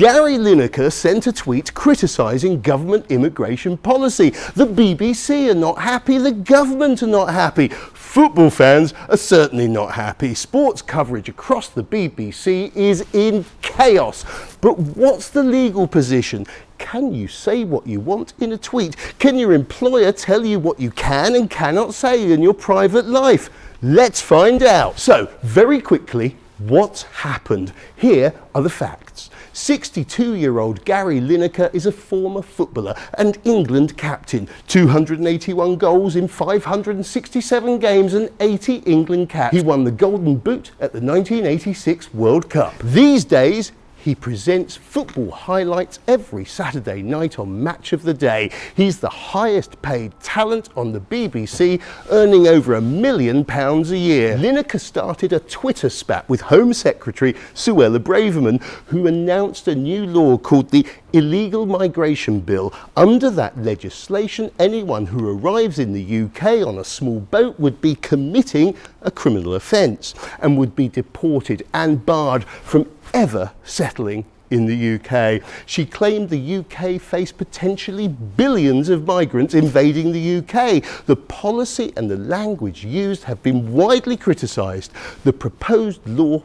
Gary Lineker sent a tweet criticising government immigration policy. The BBC are not happy, the government are not happy. Football fans are certainly not happy. Sports coverage across the BBC is in chaos. But what's the legal position? Can you say what you want in a tweet? Can your employer tell you what you can and cannot say in your private life? Let's find out. So, very quickly, what's happened? Here are the facts. 62-year-old Gary Lineker is a former footballer and England captain. 281 goals in 567 games and 80 England caps. He won the Golden Boot at the 1986 World Cup. These days, he presents football highlights every Saturday night on Match of the Day. He's the highest paid talent on the BBC, earning over £1 million a year. Lineker started a Twitter spat with Home Secretary Suella Braverman, who announced a new law called the Illegal Migration Bill. Under that legislation, anyone who arrives in the UK on a small boat would be committing a criminal offence and would be deported and barred from ever settling in the UK. She claimed the UK faced potentially billions of migrants invading the UK. The policy and the language used have been widely criticised. The proposed law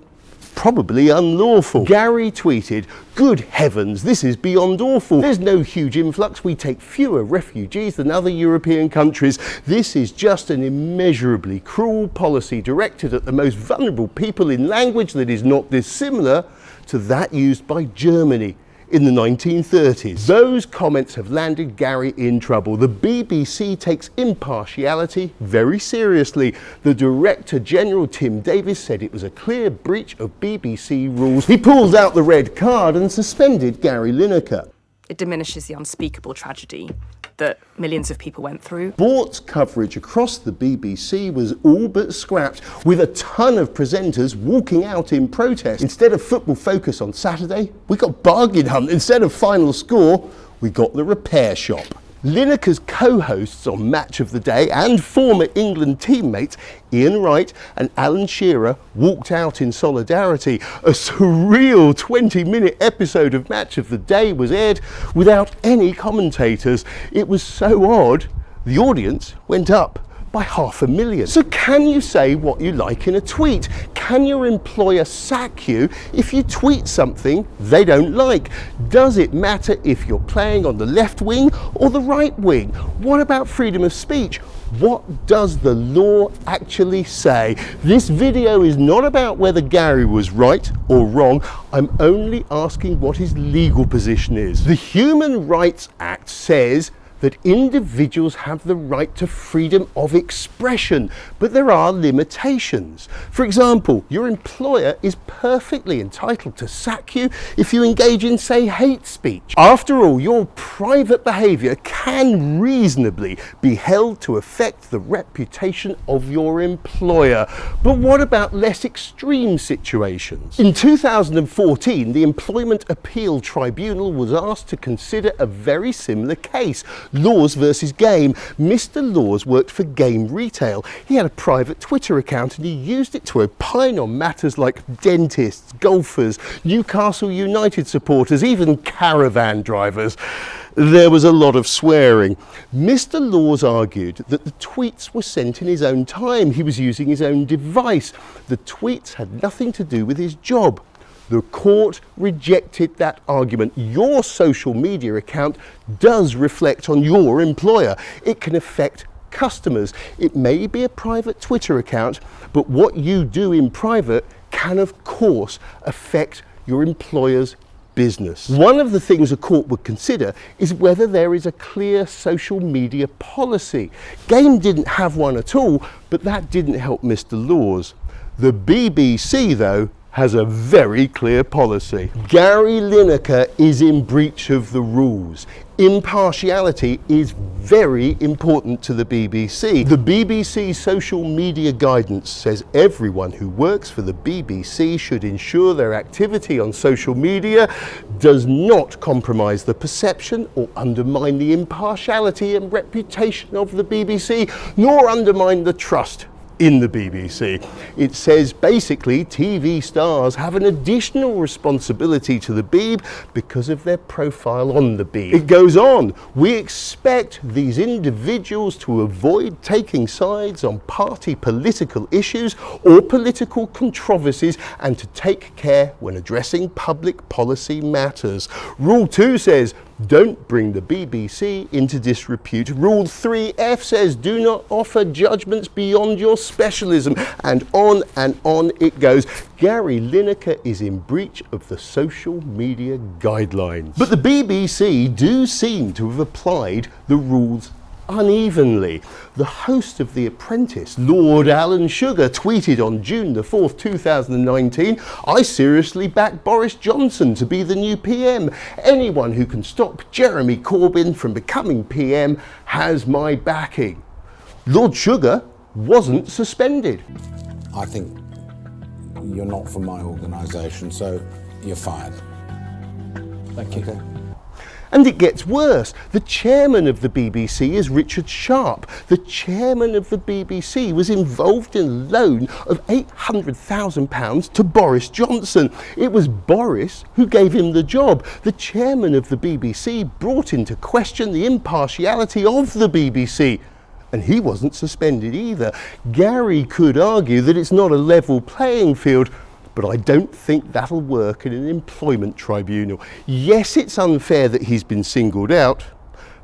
probably unlawful. Gary tweeted, "Good heavens, this is beyond awful. There's no huge influx. We take fewer refugees than other European countries. This is just an immeasurably cruel policy directed at the most vulnerable people in language that is not dissimilar to that used by Germany in the 1930s. Those comments have landed Gary in trouble. The BBC takes impartiality very seriously. The Director General, Tim Davis, said it was a clear breach of BBC rules. He pulled out the red card and suspended Gary Lineker. It diminishes the unspeakable tragedy that millions of people went through. Sports coverage across the BBC was all but scrapped, with a ton of presenters walking out in protest. Instead of Football Focus on Saturday, we got Bargain Hunt. Instead of Final Score, we got The Repair Shop. Lineker's co-hosts on Match of the Day and former England teammates Ian Wright and Alan Shearer walked out in solidarity. A surreal 20-minute episode of Match of the Day was aired without any commentators. It was so odd, the audience went up by 500,000. So can you say what you like in a tweet? Can your employer sack you if you tweet something they don't like? Does it matter if you're playing on the left wing or the right wing? What about freedom of speech? What does the law actually say? This video is not about whether Gary was right or wrong. I'm only asking what his legal position is. The Human Rights Act says that individuals have the right to freedom of expression, but there are limitations. For example, your employer is perfectly entitled to sack you if you engage in, say, hate speech. After all, your private behaviour can reasonably be held to affect the reputation of your employer. But what about less extreme situations? In 2014, the Employment Appeal Tribunal was asked to consider a very similar case. Laws versus Game. Mr. Laws worked for Game Retail. He had a private Twitter account and he used it to opine on matters like dentists, golfers, Newcastle United supporters, even caravan drivers. There was a lot of swearing. Mr. Laws argued that the tweets were sent in his own time. He was using his own device. The tweets had nothing to do with his job. The court rejected that argument. Your social media account does reflect on your employer. It can affect customers. It may be a private Twitter account, but what you do in private can, of course, affect your employer's business. One of the things a court would consider is whether there is a clear social media policy. Game didn't have one at all, but that didn't help Mr. Laws. The BBC, though, has a very clear policy. Gary Lineker is in breach of the rules. Impartiality is very important to the BBC. The BBC social media guidance says everyone who works for the BBC should ensure their activity on social media does not compromise the perception or undermine the impartiality and reputation of the BBC, nor undermine the trust in the BBC. It says basically TV stars have an additional responsibility to the Beeb because of their profile on the Beeb. It goes on, we expect these individuals to avoid taking sides on party political issues or political controversies and to take care when addressing public policy matters. Rule 2 says, don't bring the BBC into disrepute. Rule 3F says, do not offer judgments beyond your specialism. And on it goes. Gary Lineker is in breach of the social media guidelines. But the BBC do seem to have applied the rules unevenly. The host of The Apprentice, Lord Alan Sugar, tweeted on June the 4th, 2019, I seriously back Boris Johnson to be the new PM. Anyone who can stop Jeremy Corbyn from becoming PM has my backing. Lord Sugar wasn't suspended. I think you're not from my organisation, so you're fired. Thank you. Okay. And it gets worse. The chairman of the BBC is Richard Sharp. The chairman of the BBC was involved in a loan of £800,000 to Boris Johnson. It was Boris who gave him the job. The chairman of the BBC brought into question the impartiality of the BBC. And he wasn't suspended either. Gary could argue that it's not a level playing field, but I don't think that'll work in an employment tribunal. Yes, it's unfair that he's been singled out,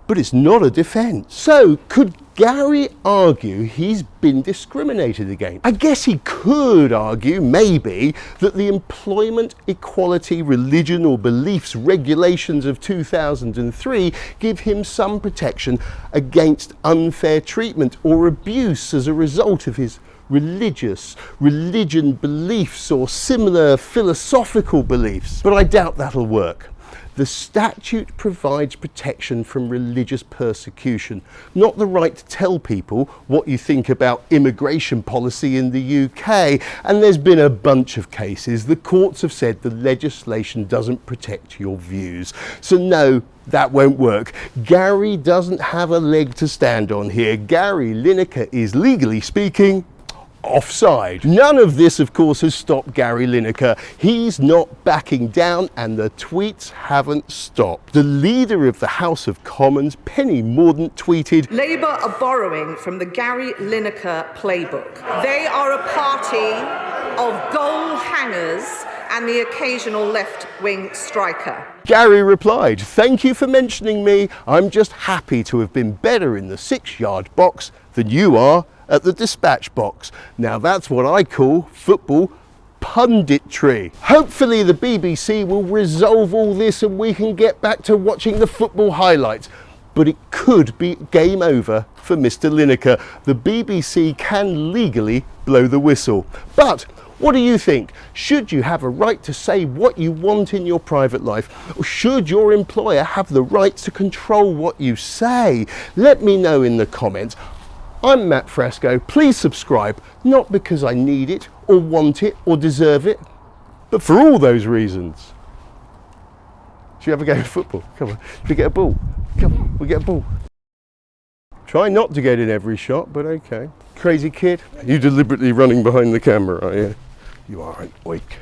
but it's not a defence. So, could Gary argue he's been discriminated against? I guess he could argue, maybe, that the Employment Equality, Religion or Beliefs regulations of 2003 give him some protection against unfair treatment or abuse as a result of his religion beliefs or similar philosophical beliefs. But I doubt that'll work. The statute provides protection from religious persecution, not the right to tell people what you think about immigration policy in the UK. And there's been a bunch of cases. The courts have said the legislation doesn't protect your views. So no, that won't work. Gary doesn't have a leg to stand on here. Gary Lineker is, legally speaking, offside. None of this, of course, has stopped Gary Lineker. He's not backing down and the tweets haven't stopped. The leader of the House of Commons, Penny Mordaunt, tweeted, Labour are borrowing from the Gary Lineker playbook. They are a party of goal hangers and the occasional left-wing striker. Gary replied, thank you for mentioning me. I'm just happy to have been better in the 6-yard box than you are at the dispatch box. Now that's what I call football punditry. Hopefully the BBC will resolve all this and we can get back to watching the football highlights. But it could be game over for Mr. Lineker. The BBC can legally blow the whistle. But what do you think? Should you have a right to say what you want in your private life? Or should your employer have the right to control what you say? Let me know in the comments. I'm Matt Fresco. Please subscribe, not because I need it or want it or deserve it, but for all those reasons. Should you have a game of football? Come on, should we get a ball? Come on, we get a ball. Try not to get in every shot, but okay. Crazy kid. You deliberately running behind the camera, are you? You aren't. Wake.